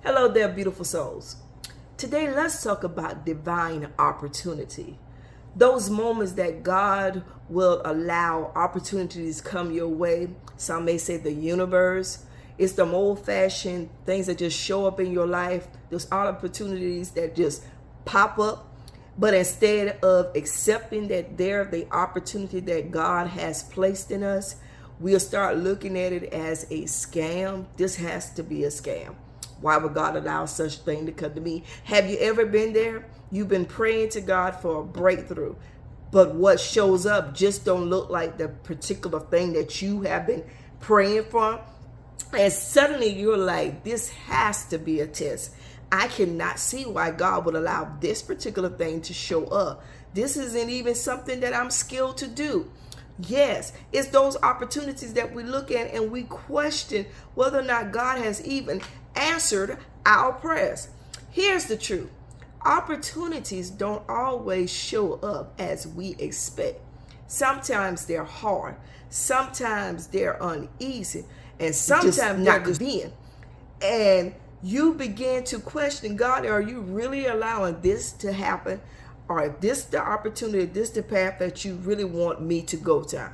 Hello there, beautiful souls. Today, let's talk about divine opportunity. Those moments that God will allow opportunities come your way. Some may say the universe. It's them old-fashioned things that just show up in your life. Those opportunities that just pop up. But instead of accepting that they're the opportunity that God has placed in us, we'll start looking at it as a scam. This has to be a scam. Why would God allow such thing to come to me? Have you ever been there? You've been praying to God for a breakthrough, but what shows up just don't look like the particular thing that you have been praying for. And suddenly you're like, this has to be a test. I cannot see why God would allow this particular thing to show up. This isn't even something that I'm skilled to do. Yes, it's those opportunities that we look at and we question whether or not God has even answered our prayers. Here's the truth. Opportunities don't always show up as we expect. Sometimes they're hard. Sometimes they're uneasy. And sometimes they're convenient. And you begin to question, God, are you really allowing this to happen? Or is this the opportunity, this the path that you really want me to go down?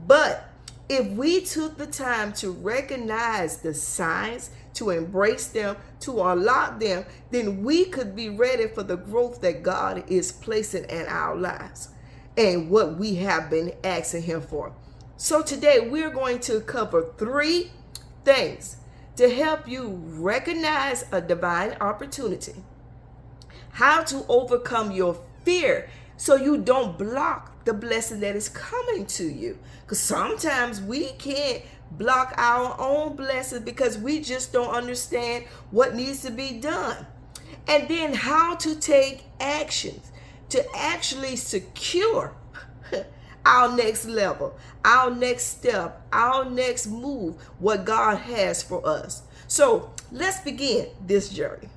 But if we took the time to recognize the signs, to embrace them, to unlock them, then we could be ready for the growth that God is placing in our lives and what we have been asking Him for. So today we're going to cover 3 things to help you recognize a divine opportunity, how to overcome your fear so you don't block the blessing that is coming to you. Because sometimes we can't block our own blessings because we just don't understand what needs to be done. And then how to take actions to actually secure our next level, our next step, our next move, what God has for us. So let's begin this journey.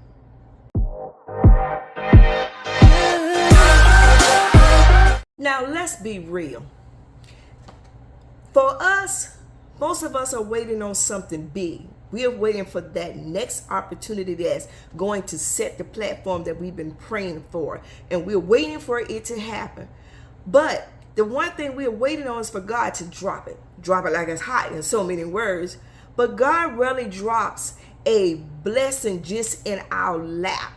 Now let's be real. For us, most of us are waiting on something big. We are waiting for that next opportunity that's going to set the platform that we've been praying for. And we're waiting for it to happen. But the one thing we're waiting on is for God to drop it. Drop it like it's hot in so many words. But God rarely drops a blessing just in our lap.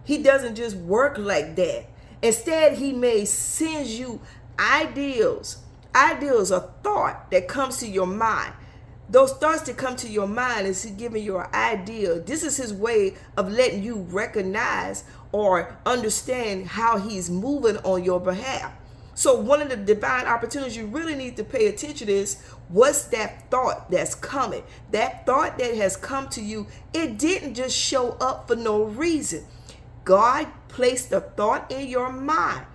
He doesn't just work like that. Instead, He may send you ideals or thought that comes to your mind. Those thoughts that come to your mind is He giving you an idea. This is His way of letting you recognize or understand how He's moving on your behalf. So one of the divine opportunities you really need to pay attention is, what's that thought that's coming? That thought that has come to you, it didn't just show up for no reason. God placed a thought in your mind.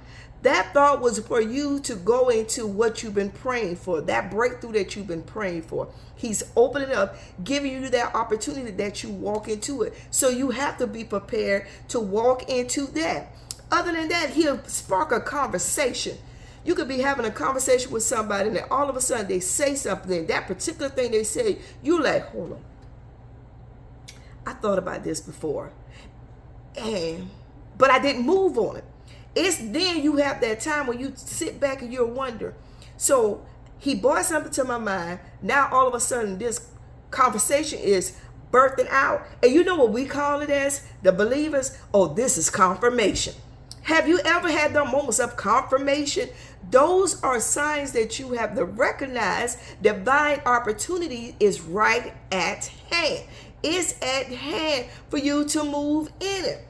That thought was for you to go into what you've been praying for, that breakthrough that you've been praying for. He's opening up, giving you that opportunity that you walk into it. So you have to be prepared to walk into that. Other than that, He'll spark a conversation. You could be having a conversation with somebody and then all of a sudden they say something. That particular thing they say, you're like, hold on. I thought about this before. But I didn't move on it. It's then you have that time when you sit back and you'll wonder. So He brought something to my mind. Now all of a sudden this conversation is birthing out. And you know what we call it as the believers? Oh, this is confirmation. Have you ever had the moments of confirmation? Those are signs that you have to recognize divine opportunity is right at hand. It's at hand for you to move in it.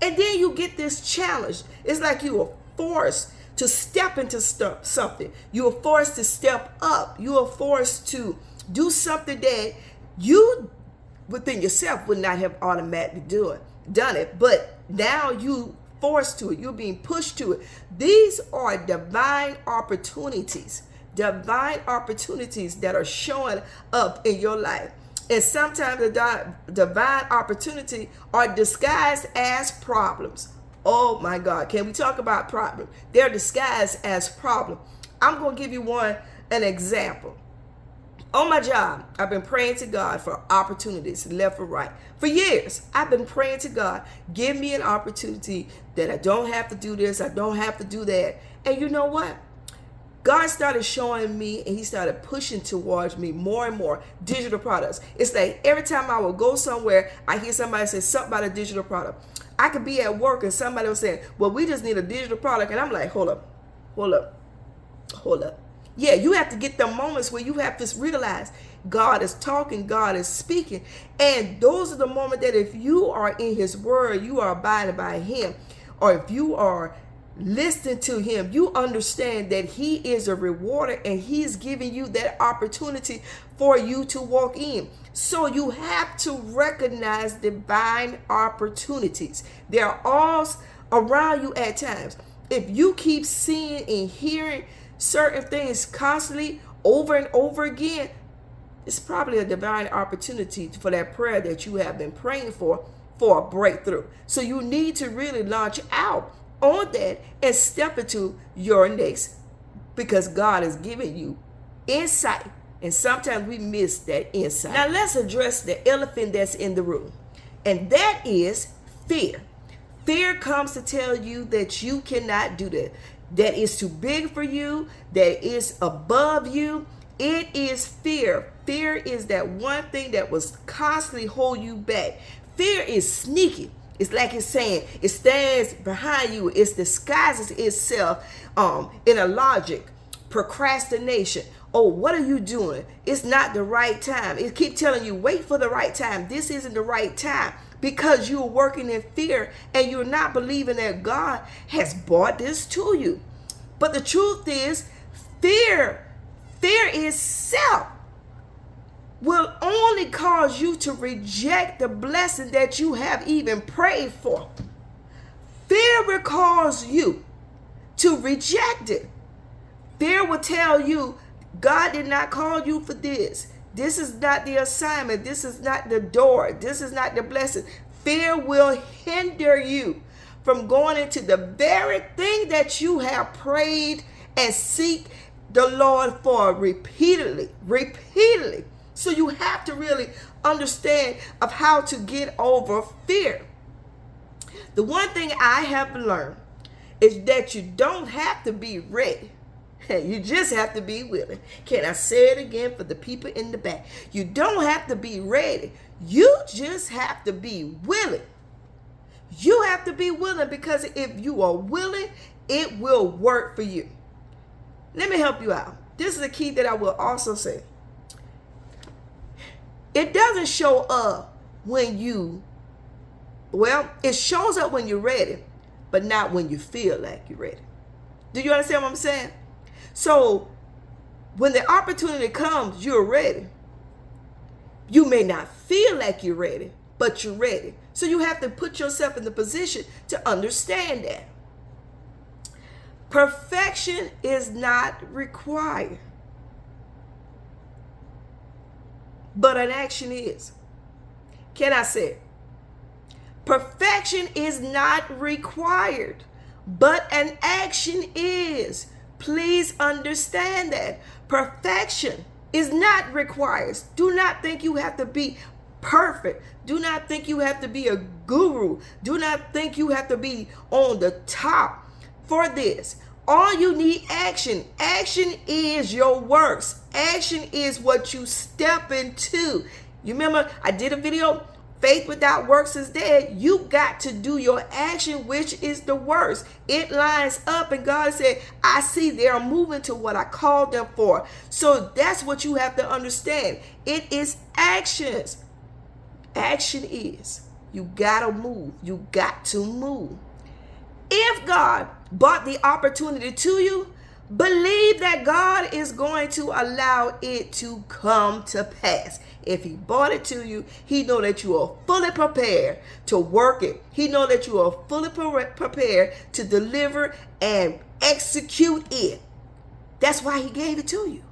And then you get this challenge. It's like you are forced to step into something. You are forced to step up. You are forced to do something that you within yourself would not have automatically done it. But now you forced to it. You're being pushed to it. These are divine opportunities that are showing up in your life. And sometimes the divine opportunity are disguised as problems. Oh my God, can we talk about problems? They're disguised as problems. I'm going to give you an example. On my job, I've been praying to God for opportunities left or right. For years, I've been praying to God, give me an opportunity that I don't have to do this, I don't have to do that. And you know what? God started showing me, and he started pushing towards me more and more digital products. It's like every time I would go somewhere, I hear somebody say something about a digital product. I could be at work and somebody was saying, well, we just need a digital product. And I'm like, hold up. Yeah, you have to get the moments where you have to realize God is talking, God is speaking. And those are the moments that if you are in his word, you are abiding by him, or if you are listening to him, you understand that he is a rewarder and he's giving you that opportunity for you to walk in. So you have to recognize divine opportunities. They're all around you at times. If you keep seeing and hearing certain things constantly over and over again, it's probably a divine opportunity for that prayer that you have been praying for a breakthrough. So you need to really launch out on that and step into your next, because God is giving you insight, and sometimes we miss that insight. Now let's address the elephant that's in the room, and that is fear. Fear comes to tell you that you cannot do that, that is too big for you, that is above you. It is fear. Fear is that one thing that was constantly hold you back. Fear is sneaky. It's like it's saying it stands behind you. It disguises itself in a logic. Procrastination. Oh, what are you doing? It's not the right time. It keeps telling you, wait for the right time. This isn't the right time, because you're working in fear and you're not believing that God has brought this to you. But the truth is, fear itself will only cause you to reject the blessing that you have even prayed for. Fear will cause you to reject it. Fear will tell you, God did not call you for this. This is not the assignment. This is not the door. This is not the blessing. Fear will hinder you from going into the very thing that you have prayed and seek the Lord for repeatedly. So you have to really understand of how to get over fear. The one thing I have learned is that you don't have to be ready. You just have to be willing. Can I say it again for the people in the back? You don't have to be ready. You just have to be willing. You have to be willing, because if you are willing, it will work for you. Let me help you out. This is the key that I will also say. It doesn't show up when it shows up when you're ready, but not when you feel like you're ready. Do you understand what I'm saying? So when the opportunity comes, you're ready. You may not feel like you're ready, but you're ready. So you have to put yourself in the position to understand that. Perfection is not required, but an action is. Can I say it? Perfection is not required, but an action is. Please understand that. Perfection is not required. Do not think you have to be perfect. Do not think you have to be a guru. Do not think you have to be on the top for this. All you need action. Action is your works. Action is what you step into. You remember I did a video, faith without works is dead. You got to do your action, which is the works. It lines up, and God said, I see they're moving to what I called them for. So that's what you have to understand. It is actions. Action is. You got to move. You got to move. If God brought the opportunity to you, believe that God is going to allow it to come to pass. If he brought it to you, he know that you are fully prepared to work it. He know that you are fully prepared to deliver and execute it. That's why he gave it to you,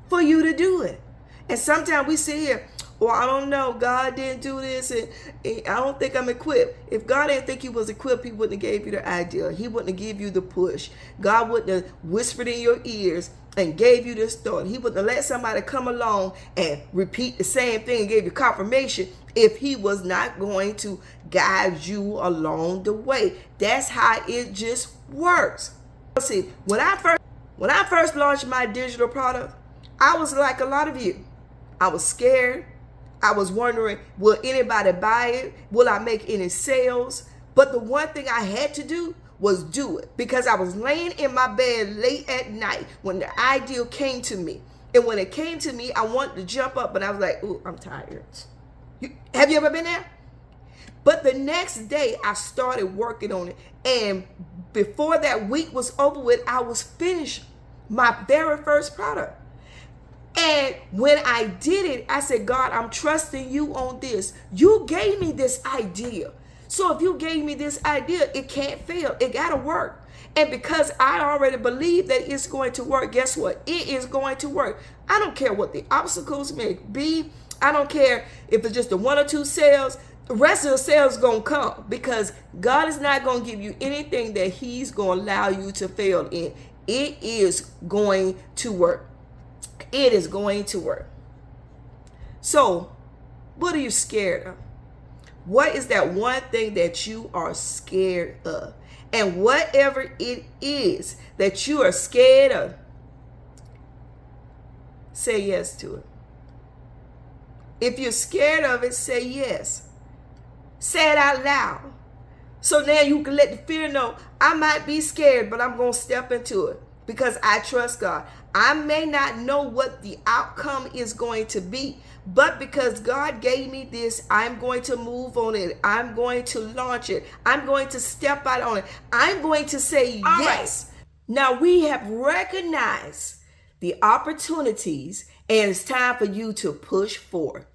for you to do it. And sometimes we sit here, Well, I don't know. God didn't do this, and I don't think I'm equipped. If God didn't think you was equipped, he wouldn't have gave you the idea. He wouldn't have give you the push. God wouldn't have whispered in your ears and gave you this thought. He wouldn't have let somebody come along and repeat the same thing and gave you confirmation if he was not going to guide you along the way. That's how it just works. See, when I first launched my digital product, I was like a lot of you. I was scared. I was wondering, will anybody buy it? Will I make any sales? But the one thing I had to do was do it, because I was laying in my bed late at night when the idea came to me. And when it came to me, I wanted to jump up, but I was like, ooh, I'm tired. Have you ever been there? But the next day I started working on it. And before that week was over with, I was finished my very first product. And when I did it, I said, God, I'm trusting you on this. You gave me this idea. So if you gave me this idea, it can't fail. It got to work. And because I already believe that it's going to work, guess what? It is going to work. I don't care what the obstacles may be. I don't care if it's just the 1 or 2 sales. The rest of the sales going to come, because God is not going to give you anything that he's going to allow you to fail in. It is going to work. It is going to work. So, what are you scared of? What is that one thing that you are scared of? And whatever it is that you are scared of, say yes to it. If you're scared of it, say yes. Say it out loud. So now you can let the fear know, I might be scared, but I'm going to step into it because I trust God. I may not know what the outcome is going to be, but because God gave me this, I'm going to move on it. I'm going to launch it. I'm going to step out on it. I'm going to say yes. Right. Now we have recognized the opportunities, and it's time for you to push forward.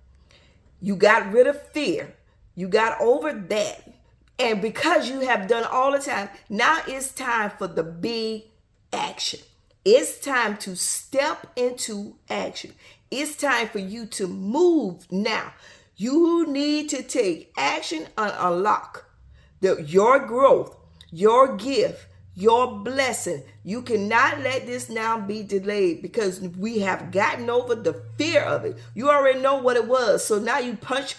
You got rid of fear. You got over that. And because you have done all the time, now it's time for the big action. It's time to step into action. It's time for you to move now. You need to take action and unlock your growth, your gift, your blessing. You cannot let this now be delayed, because we have gotten over the fear of it. You already know what it was. So now you punch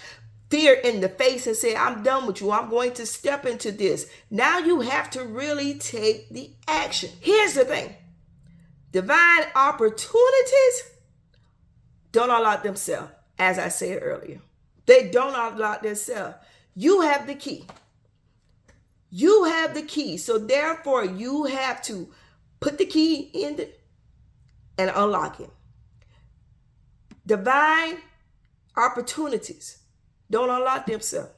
fear in the face and say, I'm done with you. I'm going to step into this. Now you have to really take the action. Here's the thing. Divine opportunities don't unlock themselves, as I said earlier. They don't unlock themselves. You have the key. You have the key. So therefore, you have to put the key in and unlock it. Divine opportunities don't unlock themselves.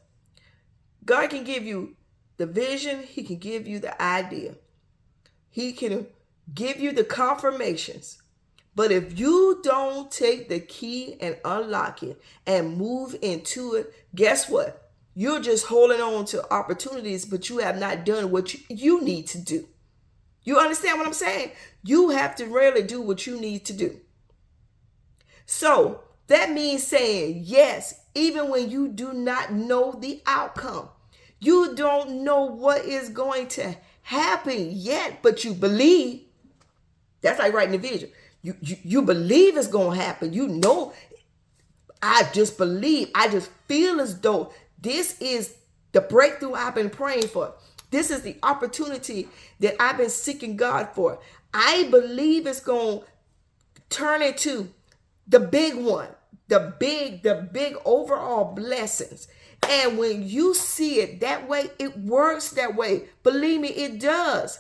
God can give you the vision. He can give you the idea. He can give you the confirmations. But if you don't take the key and unlock it and move into it, guess what? You're just holding on to opportunities, but you have not done what you need to do. You understand what I'm saying? You have to really do what you need to do. So that means saying yes, even when you do not know the outcome. You don't know what is going to happen yet, but you believe. That's like writing a vision. You believe it's going to happen. You know, I just believe. I just feel as though this is the breakthrough I've been praying for. This is the opportunity that I've been seeking God for. I believe it's going to turn into the big one, the big overall blessings. And when you see it that way, it works that way. Believe me, it does.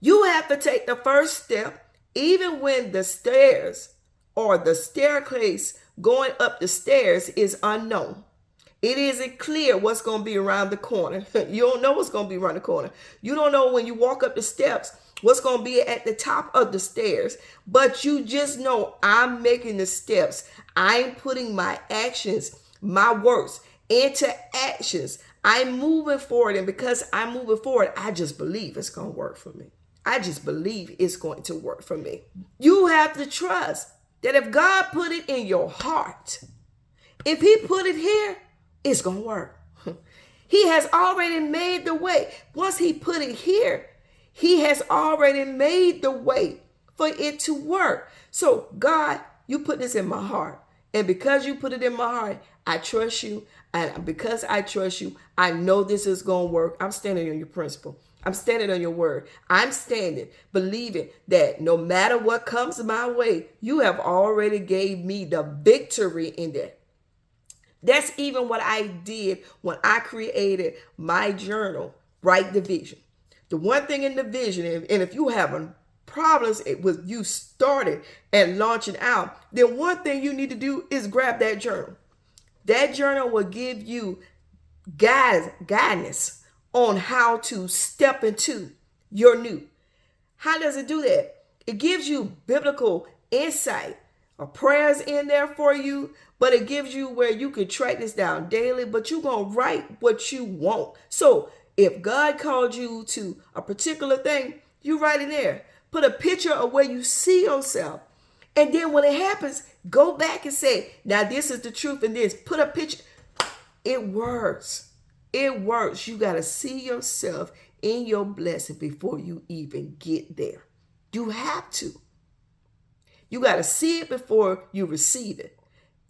You have to take the first step, even when the stairs or the staircase going up the stairs is unknown. It isn't clear what's going to be around the corner. You don't know what's going to be around the corner. You don't know when you walk up the steps what's going to be at the top of the stairs. But you just know, I'm making the steps. I'm putting my actions, my works into actions. I'm moving forward. And because I'm moving forward, I just believe it's going to work for me. I just believe it's going to work for me. You have to trust. that if God put it in your heart, if he put it here, it's going to work. He has already made the way. Once he put it here, he has already made the way for it to work. So God, you put this in my heart. And because you put it in my heart, I trust you. And because I trust you, I know this is going to work. I'm standing on your principle. I'm standing on your word. I'm standing, believing that no matter what comes my way, you have already gave me the victory in that. That's even what I did when I created my journal, Write the Vision. The one thing in the vision, and if you having problems with you starting and launching out, then one thing you need to do is grab that journal. That journal will give you guidance on how to step into your new. How does it do that? It gives you biblical insight, prayers in there for you, but it gives you where you can track this down daily, but you're going to write what you want. So if God called you to a particular thing, you write it there. Put a picture of where you see yourself. And then when it happens, go back and say, now this is the truth in this. Put a picture. It works. It works. You got to see yourself in your blessing before you even get there. You have to. You got to see it before you receive it.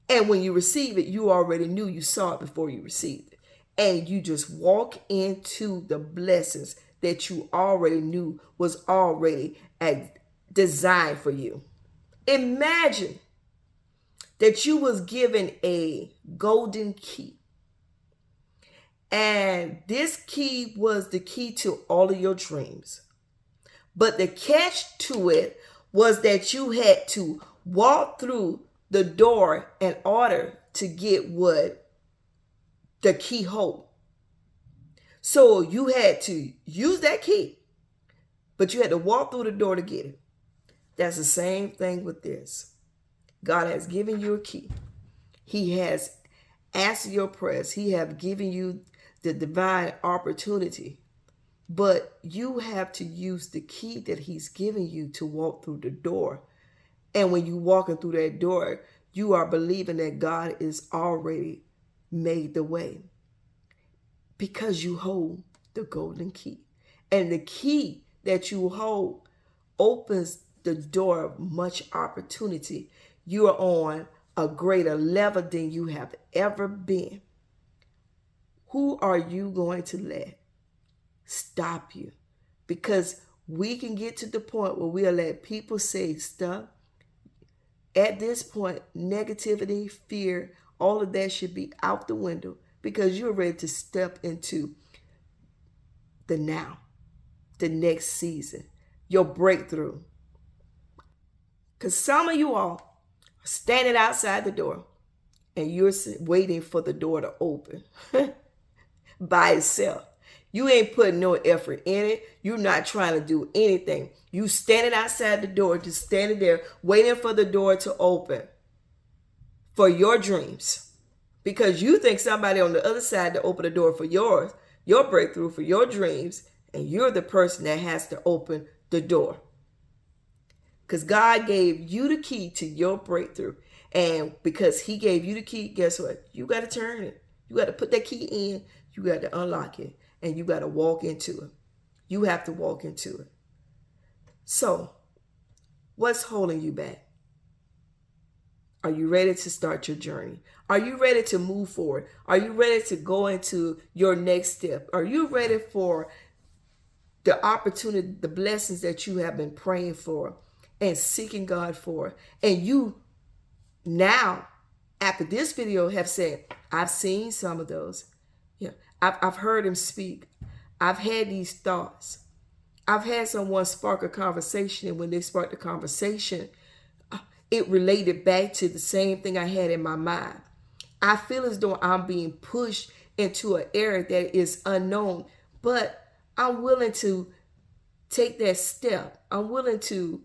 And when you receive it, you already knew you saw it before you received it. And you just walk into the blessings that you already knew was already designed for you. Imagine that you was given a golden key. And this key was the key to all of your dreams. But the catch to it was that you had to walk through the door in order to get what the key hold. So you had to use that key, but you had to walk through the door to get it. That's the same thing with this. God has given you a key. He has answered your prayers. He has given you the divine opportunity, but you have to use the key that he's given you to walk through the door. And when you walking through that door, you are believing that God is already made the way because you hold the golden key. And the key that you hold opens the door of much opportunity. You are on a greater level than you have ever been. Who are you going to let stop you? Because we can get to the point where we'll let people say stuff. At this point, negativity, fear, all of that should be out the window because you're ready to step into the now, the next season, your breakthrough. Because some of you all are standing outside the door and you're waiting for the door to open by itself. You ain't putting no effort in it. You're not trying to do anything. You standing outside the door, just standing there waiting for the door to open for your dreams. Because you think somebody on the other side to open the door for yours, your breakthrough, for your dreams, and you're the person that has to open the door. Because God gave you the key to your breakthrough. And because he gave you the key, guess what? You got to turn it. You got to put that key in. You got to unlock it. And you got to walk into it. You have to walk into it. So, what's holding you back? Are you ready to start your journey? Are you ready to move forward? Are you ready to go into your next step? Are you ready for the opportunity, the blessings that you have been praying for and seeking God for? And you now, after this video, have said, I've seen some of those. Yeah, I've heard him speak. I've had these thoughts. I've had someone spark a conversation, and when they sparked the conversation, it related back to the same thing I had in my mind. I feel as though I'm being pushed into an area that is unknown, but I'm willing to take that step. I'm willing to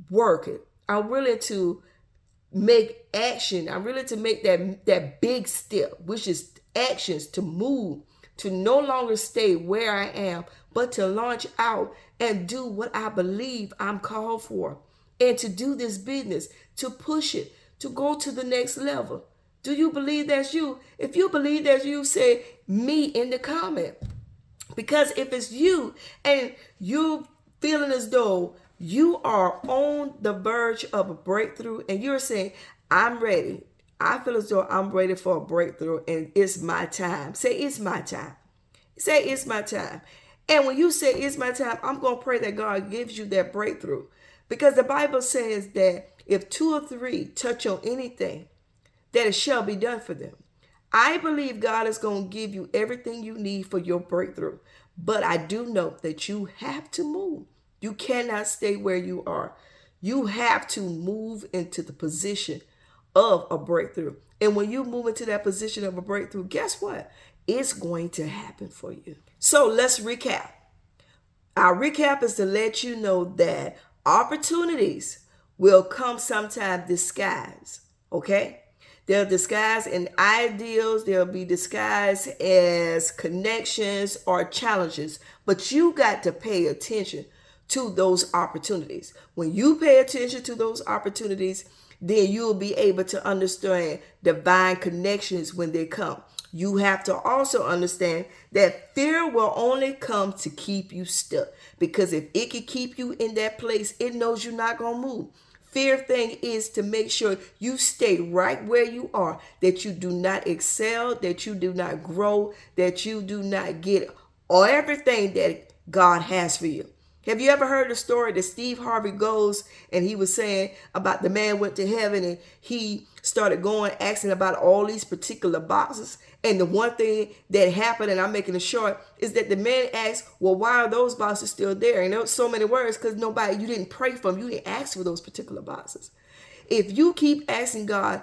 work it. I'm willing to make action. I'm willing to make that big step, which is actions to move, to no longer stay where I am, but to launch out and do what I believe I'm called for. and to do this business, to push it, to go to the next level. Do you believe that's you? If you believe that's you, say me in the comment. Because if it's you and you feeling as though you are on the verge of a breakthrough and you're saying, I'm ready. I feel as though I'm ready for a breakthrough and it's my time. Say, it's my time. Say, it's my time. And when you say it's my time, I'm going to pray that God gives you that breakthrough. Because the Bible says that if 2 or 3 touch on anything, that it shall be done for them. I believe God is going to give you everything you need for your breakthrough. But I do know that you have to move. You cannot stay where you are. You have to move into the position of a breakthrough. And when you move into that position of a breakthrough, guess what? It's going to happen for you. So let's recap. Our recap is to let you know that opportunities will come sometime disguised. Okay? They'll disguise in ideals. They'll be disguised as connections or challenges. But you got to pay attention to those opportunities. When you pay attention to those opportunities, then you'll be able to understand divine connections when they come. You have to also understand that fear will only come to keep you stuck. Because if it can keep you in that place, it knows you're not going to move. Fear thing is to make sure you stay right where you are, that you do not excel, that you do not grow, that you do not get everything that God has for you. Have you ever heard the story that Steve Harvey goes and he was saying about the man went to heaven and he started going asking about all these particular boxes. And the one thing that happened, and I'm making it short, is that the man asked, well, why are those boxes still there? And there was so many words because you didn't pray for them. You didn't ask for those particular boxes. If you keep asking God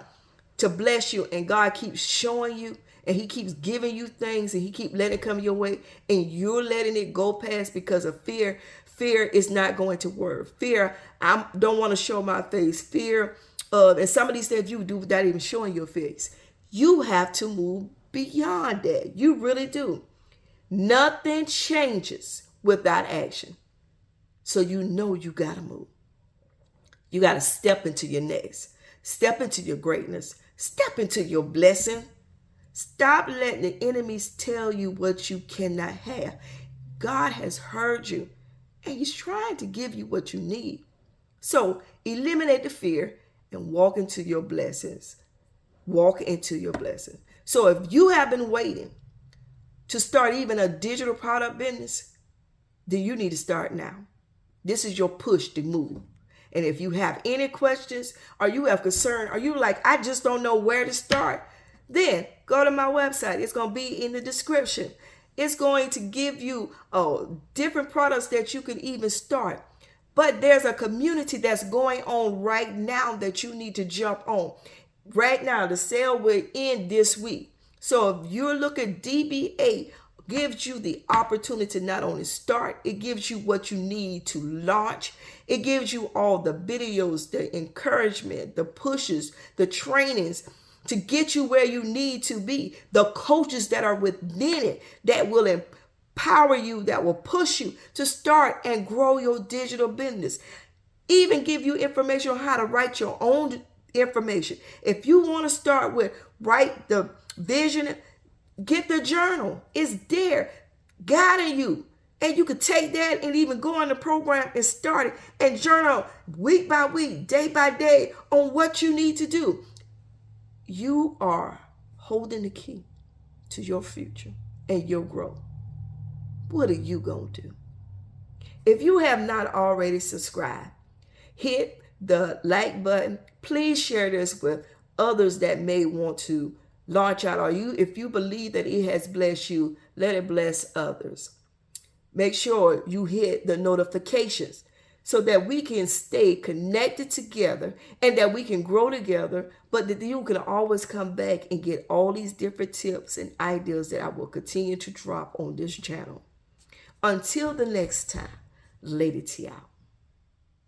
to bless you and God keeps showing you and he keeps giving you things and he keeps letting it come your way and you're letting it go past because of fear, fear is not going to work. Fear, I don't want to show my face. Fear of, and some of these things you do without even showing your face. You have to move beyond that. You really do. Nothing changes without action. So you know you got to move. You got to step into your next. Step into your greatness. Step into your blessing. Stop letting the enemies tell you what you cannot have. God has heard you. And he's trying to give you what you need. So eliminate the fear and walk into your blessings. Walk into your blessings. So if you have been waiting to start even a digital product business, then you need to start now. This is your push to move. And if you have any questions or you have concern or you like, I just don't know where to start, then go to my website. It's going to be in the description. It's going to give you different products that you can even start. But there's a community that's going on right now that you need to jump on. Right now, the sale will end this week. So if you're looking, DBA gives you the opportunity to not only start, it gives you what you need to launch. It gives you all the videos, the encouragement, the pushes, the trainings, to get you where you need to be, the coaches that are within it that will empower you, that will push you to start and grow your digital business. Even give you information on how to write your own information. If you want to start with write the vision, get the journal. It's there guiding you. And you could take that and even go on the program and start it and journal week by week, day by day on what you need to do. You are holding the key to your future and your growth. What are you going to do? If you have not already subscribed, hit the like button. Please share this with others that may want to launch out. Or if you believe that it has blessed you, let it bless others. Make sure you hit the notifications so that we can stay connected together and that we can grow together, but that you can always come back and get all these different tips and ideas that I will continue to drop on this channel. Until the next time, Lady T out.